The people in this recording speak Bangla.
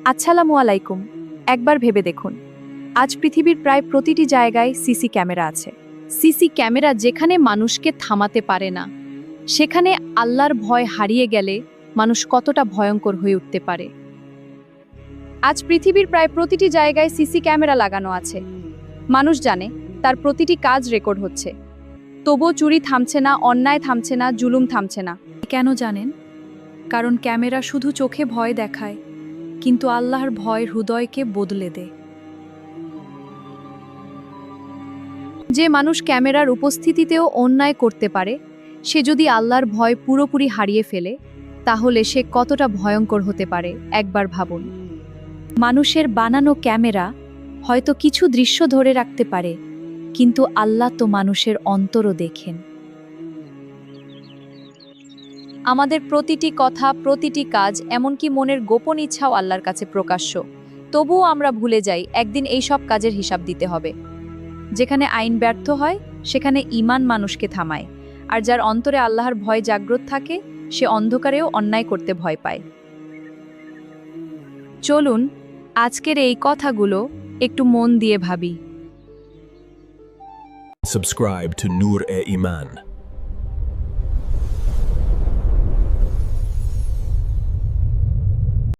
আসসালামু আলাইকুম। একবার ভেবে দেখুন, আজ পৃথিবীর প্রায় প্রতিটি জায়গায় সিসি ক্যামেরা আছে। সিসি ক্যামেরা যেখানে মানুষকে থামাতে পারে না, সেখানে আল্লাহর ভয় হারিয়ে গেলে মানুষ কতটা ভয়ঙ্কর হয়ে উঠতে পারে। আজ পৃথিবীর প্রায় প্রতিটি জায়গায় সিসি ক্যামেরা লাগানো আছে। মানুষ জানে তার প্রতিটি কাজ রেকর্ড হচ্ছে। তবুও চুরি থামছে না, অন্যায় থামছে না, জুলুম থামছে না। কেন জানেন? কারণ ক্যামেরা শুধু চোখে ভয় দেখায়, কিন্তু আল্লাহর ভয় হৃদয়কে বদলে দেয়। যে মানুষ ক্যামেরার উপস্থিতিতেও অন্যায় করতে পারে, সে যদি আল্লাহর ভয় পুরোপুরি হারিয়ে ফেলে, তাহলে সে কতটা ভয়ঙ্কর হতে পারে একবার ভাবুন। মানুষের বানানো ক্যামেরা হয়তো কিছু দৃশ্য ধরে রাখতে পারে, কিন্তু আল্লাহ তো মানুষের অন্তরও দেখেন। আমাদের প্রতিটি কথা, প্রতিটি কাজ, এমনকি মনের গোপন ইচ্ছাও আল্লাহর কাছে প্রকাশ্য। তবুও আমরা ভুলে যাই একদিন এই সব কাজের হিসাব দিতে হবে। যেখানে আইন ব্যর্থ হয়, সেখানে ঈমান মানুষকে থামায়। আর যার অন্তরে আল্লাহর ভয় জাগ্রত থাকে, সে অন্ধকারেও অন্যায় করতে ভয় পায়। চলুন আজকের এই কথাগুলো একটু মন দিয়ে ভাবি। Subscribe to Noor-e-Iman.